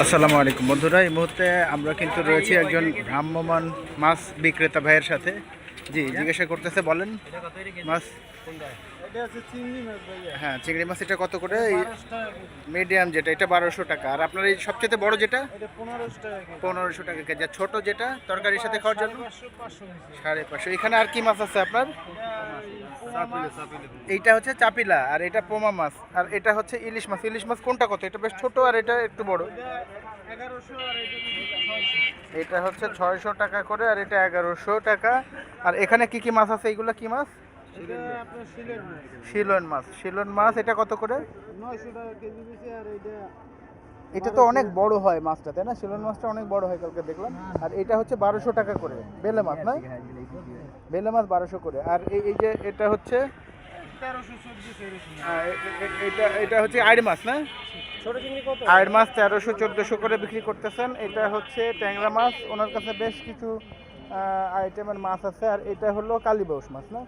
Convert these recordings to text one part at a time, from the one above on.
আসসালামু আলাইকুম বন্ধুরা, এই মুহূর্তে আমরা কিন্তু রয়েছি একজন ভ্রাম্যমাণ মাছ বিক্রেতা ভাইয়ের সাথে। জি, জিজ্ঞাসা করতেছে, বলেন মাছ। হ্যাঁ, চিংড়ি মাছ এটা কত করে? মিডিয়াম যেটা এটা 1200 টাকা। আর আপনার এই সবচেয়ে বড় যেটা 1500 টাকা কেজি। আর ছোট যেটা তরকারির সাথে খাওয়ার জন্য 550। এখানে আর কি মাছ আছে আপনার? এইটা হচ্ছে চাপিলা, আর এটা পোমা মাছ, আর এটা হচ্ছে ইলিশ মাছ। ইলিশ মাছ কোনটা কত? এটা বেশ ছোট আর এটা একটু বড়। এটা হচ্ছে 600 টাকা করে, আর এটা 1100 টাকা। আর এখানে কি কি মাছ আছে? এইগুলো কি মাছ? শিলন মাছ। শিলন মাছ এটা কত করে? 900 টাকা কেজি বেশি। আর এটা তো অনেক বড় হয় মাছটা, তাই না? শিলন মাছটা অনেক বড় হয়, কালকে দেখলাম। আর এটা হচ্ছে 1200 টাকা করে বেলে মাছ, না? বেলে মাছ 1200 করে। আর এই যে এটা হচ্ছে 1300 এটা হচ্ছে আইড় মাছ, না? আইড় মাছ 1300-1400 করে বিক্রি করতেছেন। এটা হচ্ছে ট্যাংরা মাছ। ওনার কাছে বেশ কিছু আইটেমের মাছ আছে। আর এটা হলো কালীবাউস মাছ, না?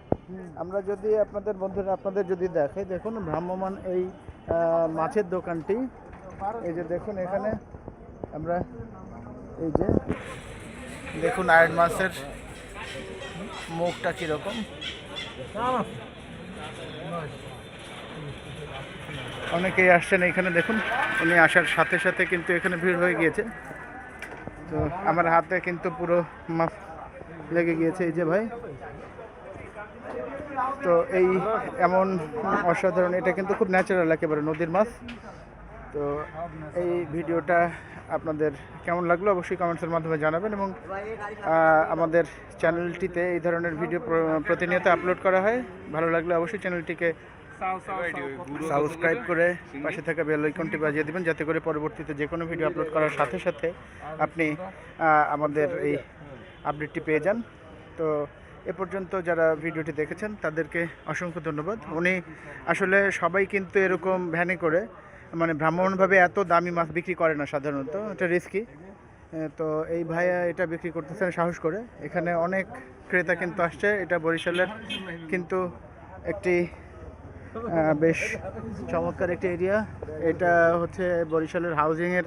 আমরা যদি আপনাদের যদি দেখে, দেখুন ভ্রাম্যমাণ এই মাছের দোকানটি। এই যে দেখুন, এখানে আমরা এই যে দেখুন আইড় মাছের মুখটা কীরকম। অনেকেই আসছেন এখানে, দেখুন উনি আসার সাথে সাথে কিন্তু এখানে ভিড় হয়ে গিয়েছে। তো আমার হাতে কিন্তু পুরো মাছ লেগে গিয়েছে। এই যে ভাই, তো এই এমন অসাধারণ, এটা কিন্তু খুব ন্যাচারাল একেবারে নদীর মাছ। তো এই ভিডিওটা আপনাদের কেমন লাগলো অবশ্যই কমেন্টসের মাধ্যমে জানাবেন। এবং আমাদের চ্যানেলটিতে এই ধরনের ভিডিও প্রতিনিয়ত আপলোড করা হয়। ভালো লাগলে অবশ্যই চ্যানেলটিকে সাবস্ক্রাইব করে পাশে থাকা বেল আইকনটি বাজিয়ে দেবেন, যাতে করে পরবর্তীতে যে কোনো ভিডিও আপলোড করার সাথে সাথে আপনি আমাদের এই আপডেটটি পেয়ে যান। তো এ পর্যন্ত যারা ভিডিওটি দেখেছেন তাদেরকে অসংখ্য ধন্যবাদ। উনি আসলে সবাই কিন্তু এরকম ভ্যানে করে, মানে ভ্রাম্যমাণভাবে এত দামি মাছ বিক্রি করে না সাধারণত, এটা রিস্কি। তো এই ভাইয়া এটা বিক্রি করতেছেন সাহস করে। এখানে অনেক ক্রেতা কিন্তু আসছে। এটা বরিশালের কিন্তু একটি বেশ চমৎকার একটি এরিয়া। এটা হচ্ছে বরিশালের হাউজিংয়ের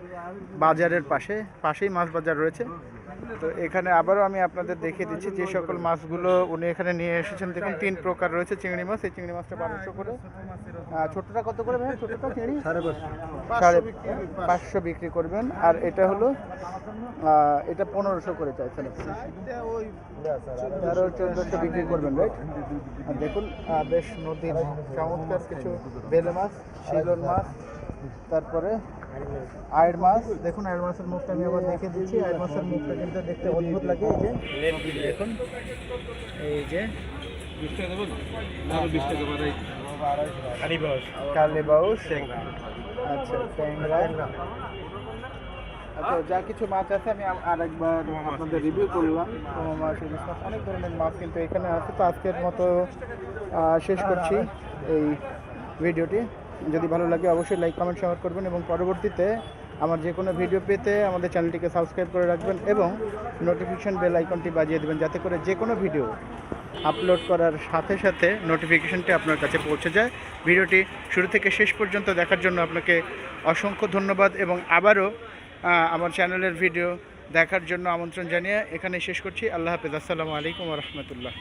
বাজারের পাশেই মাছ বাজার রয়েছে। তো এখানে আবারও আমি আপনাদের দেখিয়ে দিচ্ছি যে সকল মাছগুলো উনি এখানে নিয়ে এসেছেন। দেখুন 3 প্রকার রয়েছে চিংড়ি মাছ। এই চিংড়ি মাছটা 1200 করে। ছোটটা কত করে ভাই? ছোটটা চিংড়ি 550 বিক্রি করবেন। আর এটা হলো এটা 1500 করে চাইছেন, 1300-1400 বিক্রি করবেন, রাইট? আর দেখুন বেশ নদীর চমৎকার কিছু বেলে মাছ, শিলন মাছ, তারপরে আইড় মাছ। দেখুন আইড় মাছের মুখটা আমি আবার দেখে দিচ্ছি। আইড় মাছের মুখটা কিন্তু দেখতে অদ্ভুত লাগে। এই যে দেখুন, এই যে কালীবাউস, আচ্ছা ট্যাংরা। আচ্ছা, যা কিছু মাছ আছে আমি আরেকবার আপনাদের রিভিউ করলাম। মাছ, ইলিশ মাছ, অনেক ধরনের মাছ কিন্তু এখানে আছে। তো আজকের মতো শেষ করছি এই ভিডিওটি। যদি ভালো লাগে অবশ্যই লাইক, কমেন্ট, শেয়ার করবেন। এবং পরবর্তীতে আমার যে কোনো ভিডিও পেতে আমাদের চ্যানেলটিকে সাবস্ক্রাইব করে রাখবেন এবং নোটিফিকেশান বেল আইকনটি বাজিয়ে দেবেন, যাতে করে যে কোনো ভিডিও আপলোড করার সাথে সাথে নোটিফিকেশানটি আপনার কাছে পৌঁছে যায়। ভিডিওটি শুরু থেকে শেষ পর্যন্ত দেখার জন্য আপনাকে অসংখ্য ধন্যবাদ। এবং আবারও আমার চ্যানেলের ভিডিও দেখার জন্য আমন্ত্রণ জানিয়ে এখানে শেষ করছি। আল্লাহ হাফেজ। আসসালামু আলাইকুম ওয়া রাহমাতুল্লাহ।